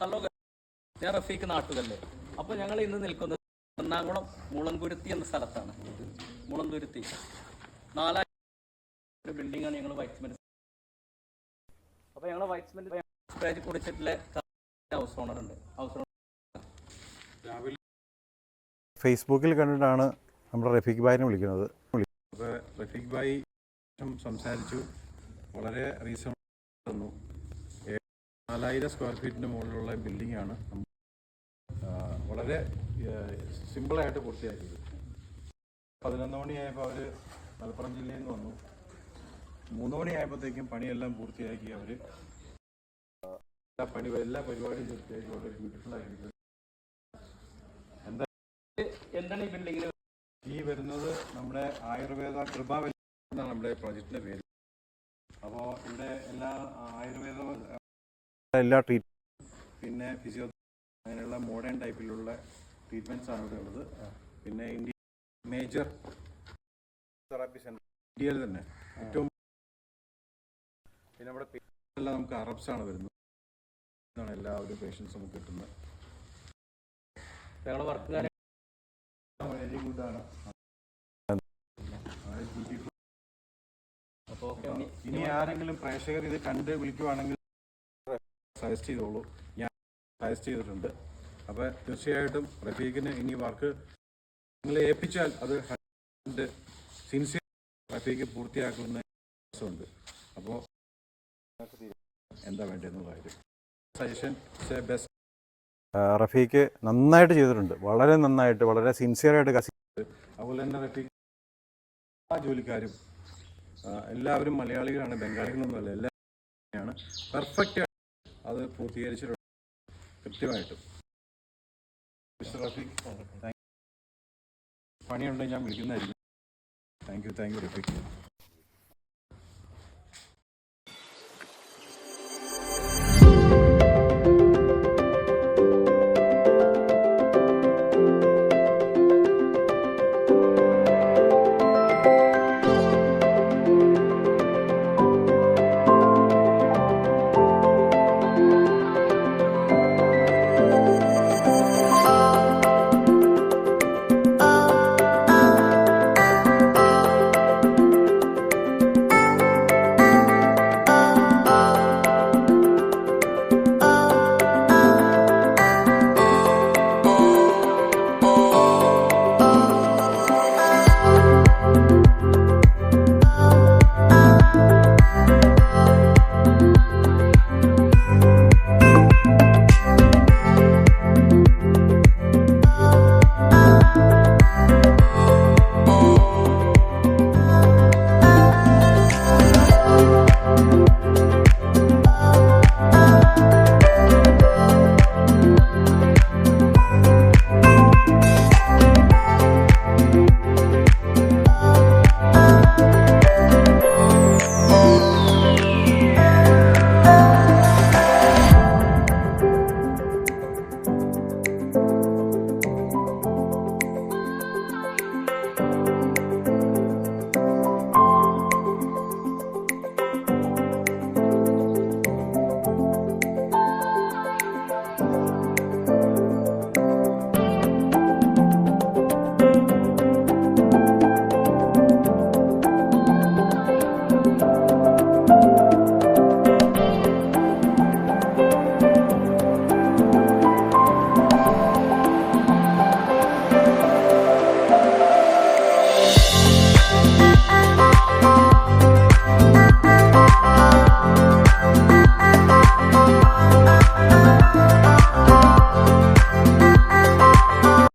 Hello, ഞാൻ റഫീഖ് നാട്ടുകല്ലേ. അപ്പോൾ ഞങ്ങൾ ഇന്ന് നിൽക്കുന്നത് എറണാകുളം മുളന്തുരുത്തി എന്ന സ്ഥലത്താണ്. മുളന്തുരുത്തി 4000 ബിൽഡിംഗാണ് ഞങ്ങൾ വൈറ്റ് സിമെന്റ്. അപ്പോൾ ഞങ്ങൾ വൈറ്റ് സിമെന്റ് സ്ക്രാച്ച് കുടിച്ചിട്ടുള്ള ഹൗസ് ഓണറുണ്ട്. ഫേസ്ബുക്കിൽ കണ്ടിട്ടാണ് നമ്മുടെ റഫീഖ് ഭായിനെ വിളിക്കുന്നത്. അപ്പോൾ റഫീഖ് ഭായി സംസാരിച്ചു. വളരെ റീസൺ തന്നു. 4000 സ്ക്വയർ ഫീറ്റിന് മുകളിലുള്ള ബിൽഡിങ്ങാണ് വളരെ സിമ്പിളായിട്ട് പൂർത്തിയാക്കിയത്. 11 മണിയായപ്പോൾ അവർ മലപ്പുറം ജില്ലയിൽ നിന്ന് വന്നു. 3 മണിയായപ്പോഴത്തേക്കും പണിയെല്ലാം പൂർത്തിയാക്കി. അവർ എല്ലാ പരിപാടിയും പൂർത്തിയാക്കി. വളരെ ബ്യൂട്ടിഫുൾ ആയിരിക്കും. എന്താണ് ഈ ബിൽഡിങ്ങിൽ ഈ വരുന്നത്? നമ്മുടെ ആയുർവേദ കൃപാവലി എന്നാണ് നമ്മുടെ പ്രോജക്റ്റിൻ്റെ പേര്. അപ്പോൾ ഇവിടെ എല്ലാ ആയുർവേദ പിന്നെ ഫിസിയോതെറാപ്പി അങ്ങനെയുള്ള മോഡേൺ ടൈപ്പിലുള്ള ട്രീറ്റ്മെൻറ്റ്സ് ആണ് ഇവിടെ ഉള്ളത്. പിന്നെ ഇന്ത്യ മേജർ തെറാപ്പി സെൻറ്റർ ഇന്ത്യയിൽ തന്നെ ഏറ്റവും. പിന്നെ നമ്മുടെ എല്ലാം നമുക്ക് അറബ്സാണ് വരുന്നത്. ഇതാണ് എല്ലാവരും പേഷ്യൻസ് നമുക്ക് കിട്ടുന്നത്. ഞങ്ങളുടെ വർക്ക് വെരി ഗുഡാണ്. അപ്പോൾ ഇനി ആരെങ്കിലും പ്രേക്ഷകർ ഇത് കണ്ട് വിളിക്കുവാണെങ്കിൽ സജസ്റ്റ് ചെയ്തോളൂ. ഞാൻ സജസ്റ്റ് ചെയ്തിട്ടുണ്ട്. അപ്പോൾ തീർച്ചയായിട്ടും റഫീഖിന് ഇനി വർക്ക് നിങ്ങളെ ഏൽപ്പിച്ചാൽ അത് സിൻസിയർ റഫീഖ് പൂർത്തിയാക്കുന്ന ഉണ്ട്. അപ്പോൾ എന്താ വേണ്ടതെന്നുള്ള കാര്യം സജഷൻ ബെസ്റ്റ്. റഫീഖ് നന്നായിട്ട് ചെയ്തിട്ടുണ്ട്. വളരെ നന്നായിട്ട്, വളരെ സിൻസിയറായിട്ട്. അതുപോലെ തന്നെ റഫീഖ് എല്ലാ ജോലിക്കാരും എല്ലാവരും മലയാളികളാണ്, ബംഗാളികളൊന്നുമല്ല, എല്ലാവരും പെർഫെക്റ്റ് അത് പൂർത്തീകരിച്ചിട്ടുണ്ട് കൃത്യമായിട്ടും. മിസ്റ്റർ റഫീഖ്, പണിയുണ്ടെങ്കിൽ ഞാൻ വിളിക്കുന്നതായിരിക്കും. Thank you Rafeeq.